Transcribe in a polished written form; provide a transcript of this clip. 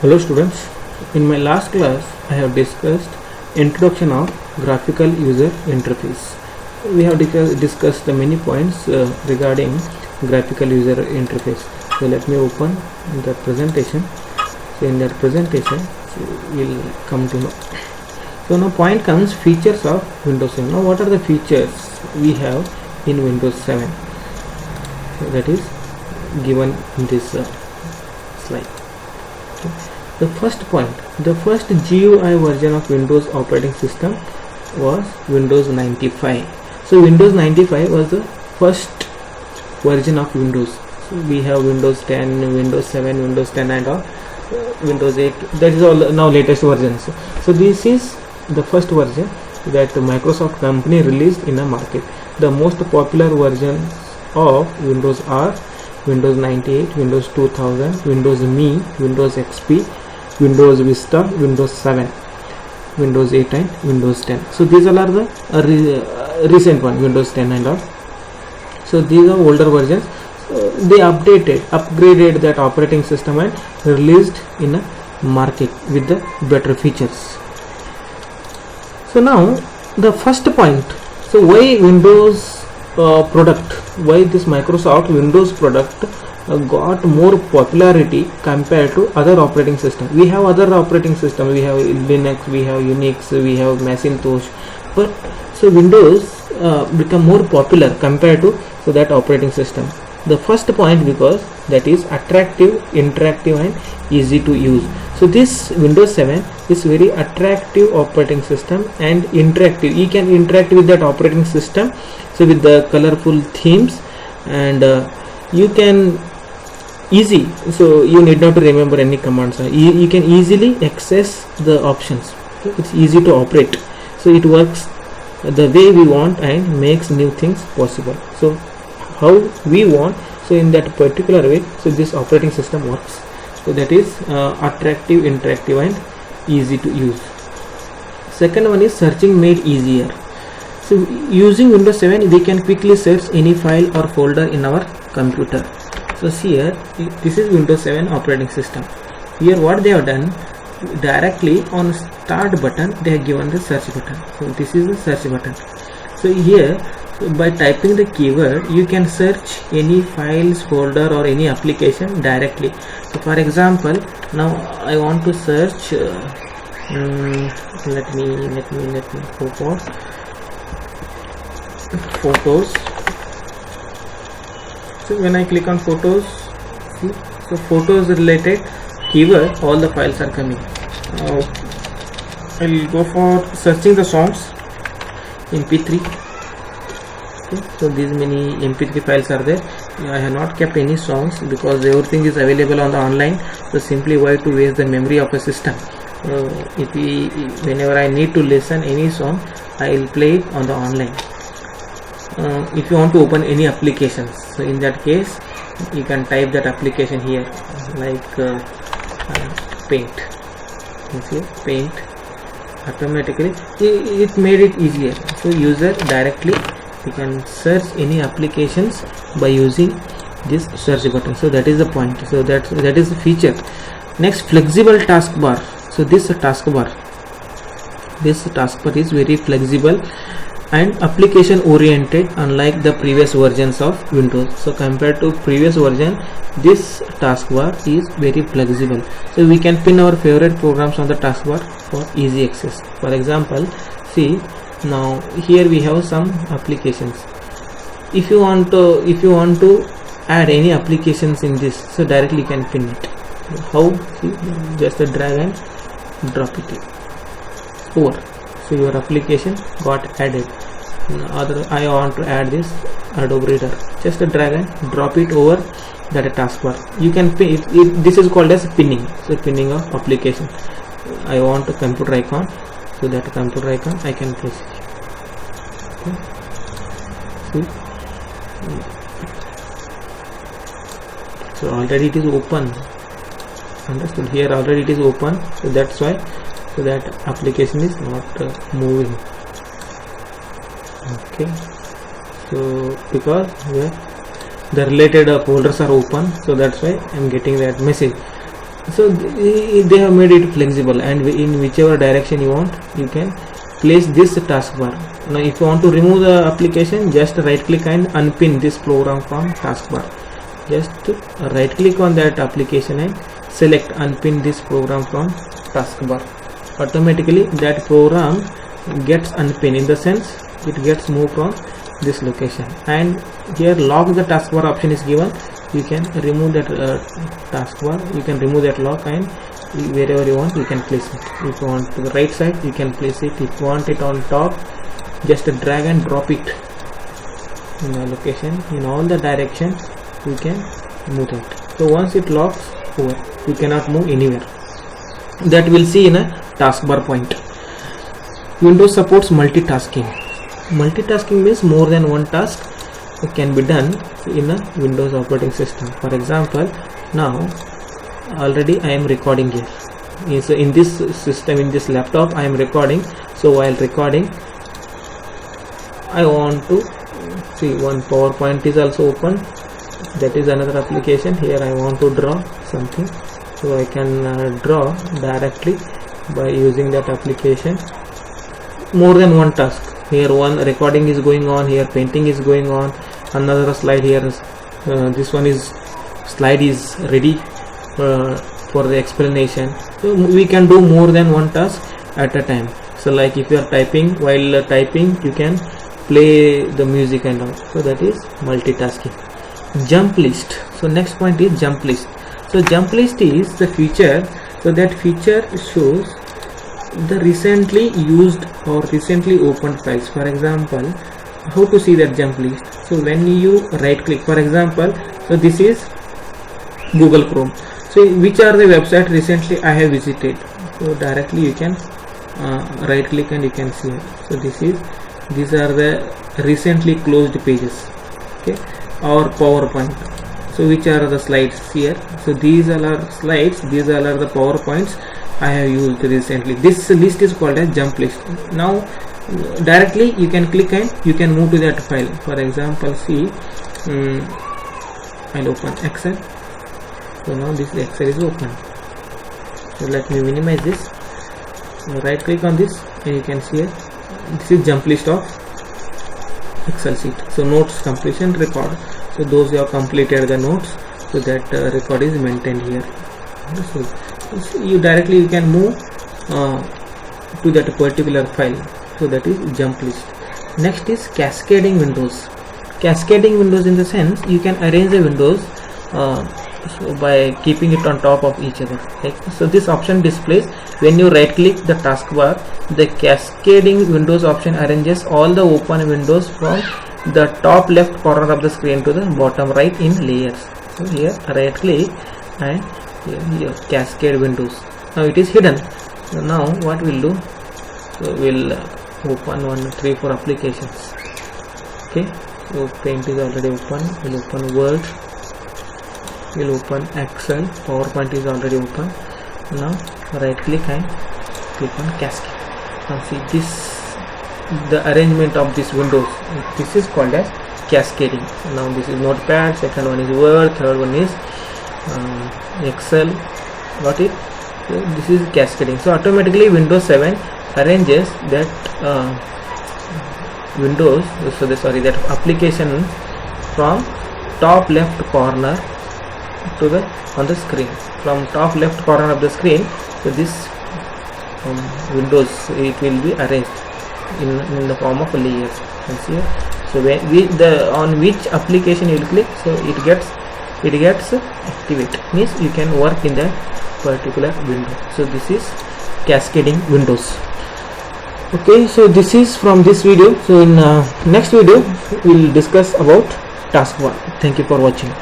Hello students, in my last class I have discussed introduction of graphical user interface. We have discussed the many points regarding graphical user interface. So let me open the presentation. So in that presentation we'll come to know. So now point comes features of Windows 7. Now what are the features we have in Windows 7? So that is given in this slide. The first point, the first GUI version of Windows operating system was Windows 95. So Windows 95 was the first version of Windows. So we have Windows 10, Windows 7, Windows 10 and all, Windows 8. That is all now latest versions. So this is the first version that Microsoft company released in the market. The most popular versions of Windows are Windows 98, Windows 2000, Windows Me, Windows XP, Windows Vista, Windows 7, Windows 8 and Windows 10. So these all are the recent one, Windows 10 and all. So these are older versions. They upgraded that operating system and released in a market with the better features. So now the first point, so why Windows product, why this Microsoft Windows product got more popularity compared to other operating system. We have other operating system, we have Linux, we have Unix, we have Macintosh, but so Windows become more popular compared to that operating system. The first point, because that is attractive, interactive and easy to use. So this Windows 7 is very attractive operating system and interactive. You can interact with that operating system, so with the colorful themes, and you can easy, so you need not to remember any commands. You can easily access the options. It's easy to operate, so it works the way we want and makes new things possible. So how we want, so in that particular way, so this operating system works. So that is attractive, interactive and easy to use. Second one is searching made easier. So using Windows 7 we can quickly search any file or folder in our computer. So see here, this is Windows 7 operating system. Here what they have done, directly on start button they have given the search button. So this is the search button. So here by typing the keyword you can search any files, folder or any application directly. So for example, now I want to search let me go for photos. So when I click on photos, see, so photos related keyword, all the files are coming. I will go for searching the songs, MP3. Okay, so these many MP3 files are there. I have not kept any songs because everything is available on the online. So simply why to waste the memory of a system? Whenever I need to listen any song, I will play it on the online. If you want to open any applications, so in that case you can type that application here, like Paint. You see Paint, automatically it made it easier. So user directly you can search any applications by using this search button. So that is the point. So that is the feature. Next, flexible taskbar. So this taskbar is very flexible and application oriented, unlike the previous versions of Windows. So compared to previous version, this taskbar is very flexible. So we can pin our favorite programs on the taskbar for easy access. For example, see, now here we have some applications. If you want to add any applications in this, so directly you can pin it. How? See, just a drag and drop it over. So your application got added. I want to add this Adobe Reader. Just a drag and drop it over that taskbar. You can pin it. This is called as pinning. So pinning of application. I want a computer icon. So that computer icon I can press it. Okay. See? So already it is open. Understood? Here already it is open. So that's why. So that application is not moving. Okay, so because the related folders are open, so that's why I'm getting that message. So they have made it flexible, and in whichever direction you want, you can place this taskbar. Now if you want to remove the application, just right click and unpin this program from taskbar. Just right click on that application and select unpin this program from taskbar. Automatically that program gets unpinned, in the sense it gets moved from this location. And here lock the taskbar option is given. You can remove that taskbar, you can remove that lock, and wherever you want you can place it. If you want to the right side, you can place it. If you want it on top, just drag and drop it in the location. In all the directions you can move it. So once it locks over, you cannot move anywhere. That we'll see in a taskbar point. Windows supports multitasking. Multitasking means more than one task can be done in a Windows operating system. For example, now already I am recording here. So in this system, in this laptop, I am recording. So while recording, I want to see one PowerPoint is also open. That is another application. Here I want to draw something, so I can draw directly by using that application. More than one task. Here one recording is going on, here painting is going on, another slide here is, this one is slide is ready for the explanation. So we can do more than one task at a time. So like if you are typing, while typing you can play the music and all. So that is multitasking. Jump list. So next point is jump list. So jump list is the feature. So that feature shows the recently used or recently opened files. For example, how to see that jump list? So when you right click, for example, so this is Google Chrome. So which are the website recently I have visited? So directly you can right click and you can see. So these are the recently closed pages, okay, or PowerPoint. So which are the slides here? So these all are slides, these all are the PowerPoints I have used recently. This list is called as jump list. Now directly you can click and you can move to that file. For example, see, I'll open Excel. So now this Excel is open. So let me minimize this. So right click on this and you can see it. This is jump list of Excel sheet. So notes completion record. So those who have completed the notes, so that record is maintained here. So you directly you can move to that particular file. So that is jump list. Next is cascading windows. Cascading windows in the sense you can arrange the windows so by keeping it on top of each other. Okay. So this option displays when you right click the taskbar. The cascading windows option arranges all the open windows from the top left corner of the screen to the bottom right in layers. So here right click and here cascade windows. Now it is hidden. So now what we'll do? So we'll open 1, 3, 4 applications. Okay. So Paint is already open. We'll open Word. We'll open Excel. PowerPoint is already open. Now right click and click on Cascade. Now see this, the arrangement of this windows. This is called as cascading. Now this is Notepad. Second one is Word. Third one is Excel. Got it? So this is cascading. So automatically Windows 7 arranges that windows. So that application from top left corner to the on the screen. From top left corner of the screen. So this windows, it will be arranged in the form of layers. You see here. So when on which application you will click, so it gets activate, means you can work in that particular window. So this is cascading windows. Okay, so this is from this video. So in next video we will discuss about taskbar. Thank you for watching.